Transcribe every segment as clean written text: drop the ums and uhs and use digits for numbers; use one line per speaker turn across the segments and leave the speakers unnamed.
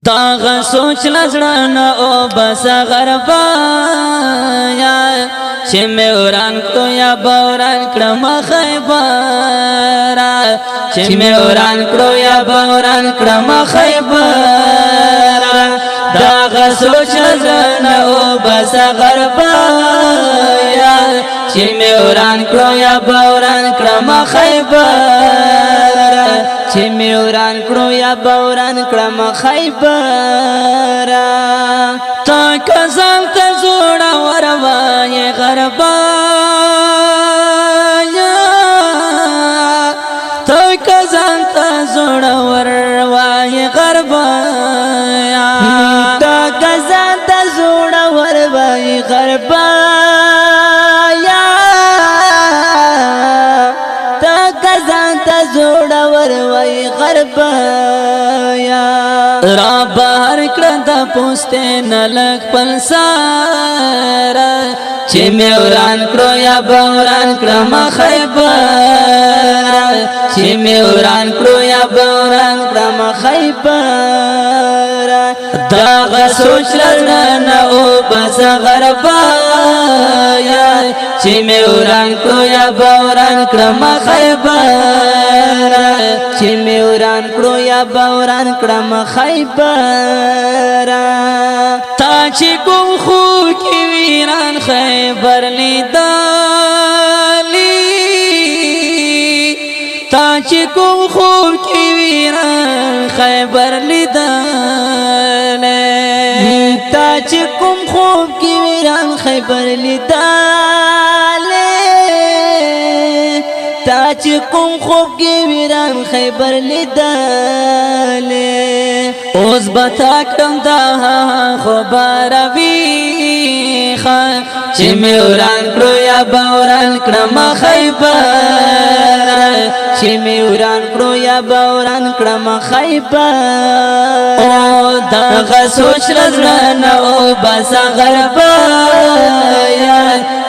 تاغ سوچ لزړه او بس غربا یا چې مې وران کو یا بوران کړم خیبر چې مې وران کړو یا بوران کړم خیبر تاغ سوچ لزړه او بس غربا یا چې مې وران کړو یا بوران کړم خیبر چې مې وران کړو یا بوران کړم خیبر تا کزم ته زوړه وروای غربا تا کزم ته زوړه وروای غربا
تا کزم ته زوړه وروای غربا زوړه وروي غربا یا
را بهر کړه د پوسټه نلک پلسار چې مې وران کړو یا بوران کړم خیبر چې مې وران کړو یا بوران کړم خیبر دا سوچ لرنه او بس غربا یا چې مې وران کړو یا بوران کړم خیبر چې مې وران کړو یا بوران کړم خیبر تا چې کوم خو کې ویران خیبر لیدلی تا چې کوم خو کې ویران خیبر لیدلی
تا چې کوم خو کې ویران خیبر لیدلی تا چې کوم خوب کې ویران خیبر لیدلې
اوس بتا کړم دا خبر وی چې مې وران کړو یا بوران کړم خیبر
چې مې وران کړو یا بوران کړم خیبر
او دا سوچ لزړه او بس غربا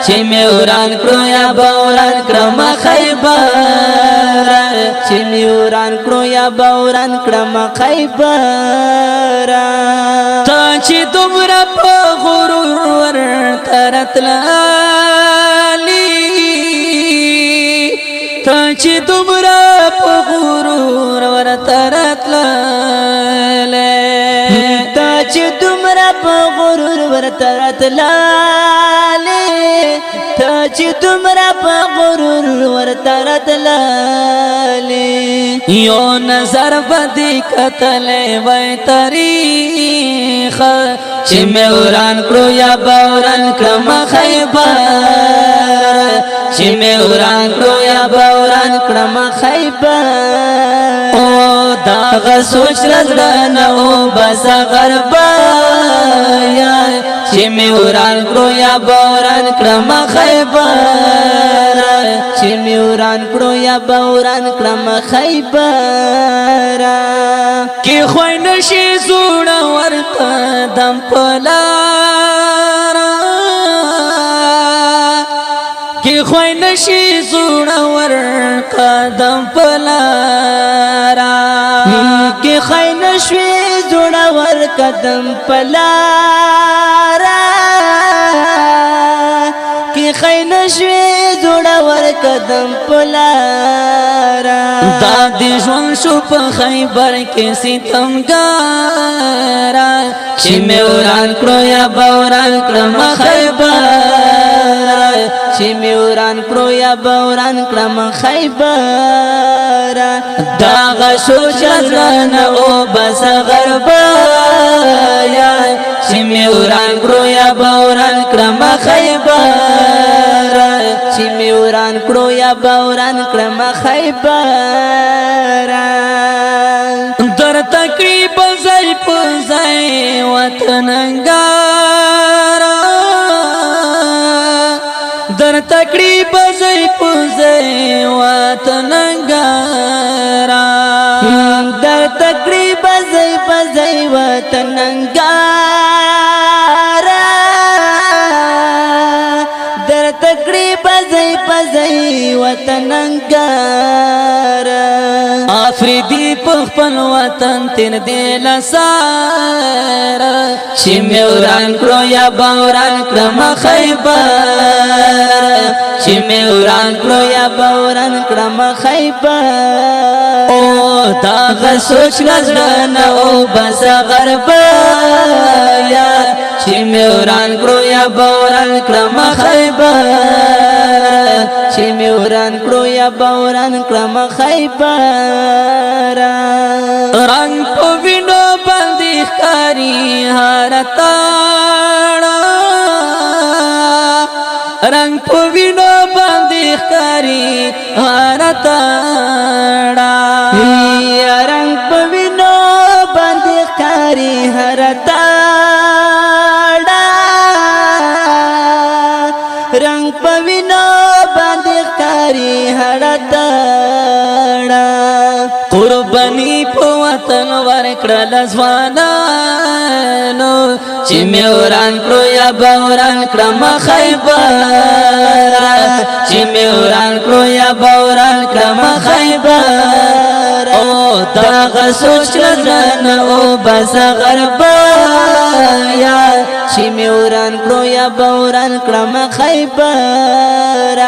چې مې وران کړو یا بوران کړم خیبر
چې مې وران کړو یا بوران کړم خیبر
تا چې دومره په غرور ورترتللی تا چې دومره په غرور ورترتللی
تا چې دومره په غرور ورترتللی تا چې دومره په غرور ورترتللی
یو نظر بدی کتلې وای تاریخ چې مې وران کړو یا بوران کړم خیبر چې مې وران کړو یا بوران کړم
خیبر
او دا سوچ لزړه او بس غربا چې مې وران کړو یا بوران کړم خیبر
چې مې وران کړو یا بوران کړم خیبر
کې خوای نشي زوړه ورته دم پلار کې خوای نشي زوړه ورته دم پلار
کې خوای نشي زوړه ورته دم پلار کې خوای نشي زوړه ورته دم پلار
دا دې ژوند شو په خیبر کې ستمګار چې مې وران کړو یا بوران کړم خیبر
چې مې وران کړو یا بوران کړم خیبر
دا سوچ لرنه او بس غربا چې مې وران کړو یا بوران کړم خیبر
چې مې وران کړو یا بوران کړم خیبر
در تقریب ځای په ځای وطنګار در تقریب ځای په ځای وطنګار
در تقریب ځای په ځای وطنګار در تقریب ځای په ځای وطنګار
افریدی په خپل وطن تیر دی لسار چې مې وران کړو یا بوران کړم خیبر
چې مې وران کړو یا بوران کړم خیبر
او دا غسوچ نظرنا او بس غرب یا چې مې وران کړو یا بوران کړم خیبر
چې مې وران کړو یا بوران کړم خیبر
رنگ په وینو باندې ښکاری هر تاړه رنگ په وینو باندې ښکاری هر تاړه
رنگ په وینو باندې ښکاری هر تاړه رنگ په وینو باندې ښکاری هر تاړه
قربانی په وطن ورکړل ځوانانو چې مې وران کړو یا بوران کړم خیبر چې مې وران کړو یا بوران کړم خیبر او دا غسوچ نظرنا او بس غرب
یا چې مې وران کړو یا بوران کړم خیبر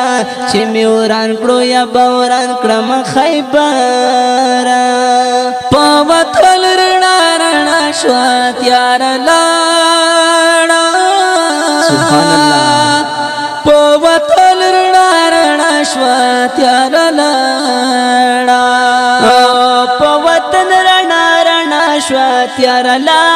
چې مې وران کړو یا بوران کړم خیبر
په وطن رڼا رڼا شو تیار لاړه
سبحان الله
په وطن رڼا رڼا شو تیار لاړه
په وطن رڼا رڼا شو تیار لاړه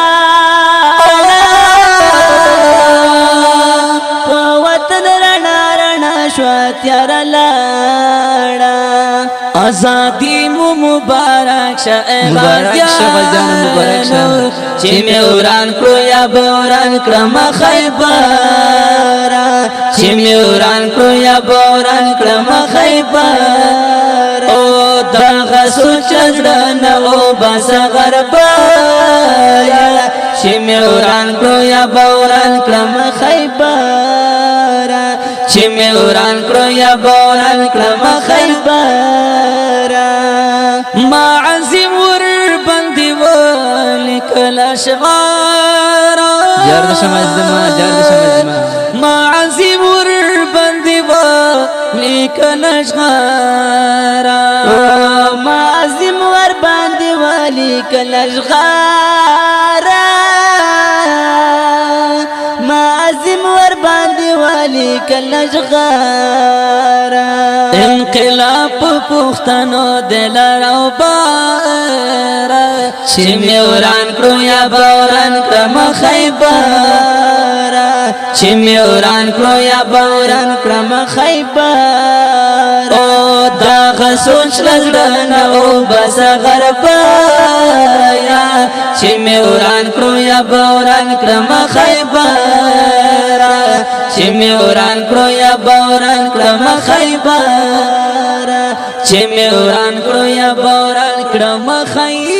په وطن رڼا رڼا شو تیار لاړه
آزادی مو مبارک شه
مبارک شه غزان مبارک شه
چې مې وران کړو یا بوران کړم خیبر چې مې وران کړو یا بوران کړم خیبر او دا غسوچ نظرنا او بس غرب چې مې وران کړو یا بوران کړم
خیبر
چې مې وران کړو یا بوران کړم
خیبر
ما عزم ور باندې ولیکل اشعار
جار د شمس زما جار د شمس زما
ما عزم ور باندې ولیکل اشعار
ما عزم ور باندې ولیکل اشعار ما عزم ور باندې ولیکل اشعار
انقلاب پښتنو دل راو بار چې مې وران کړو یا بوران کړم خیبر چې مې وران کړو یا بوران
کړم خیبر
او دا غسوچ نظرنا او بس غرب یا چې مې وران کړو یا بوران کړم خیبر چې مې وران کړو یا بوران کړم خیبر چې مې وران کړو یا بوران کړم خیبر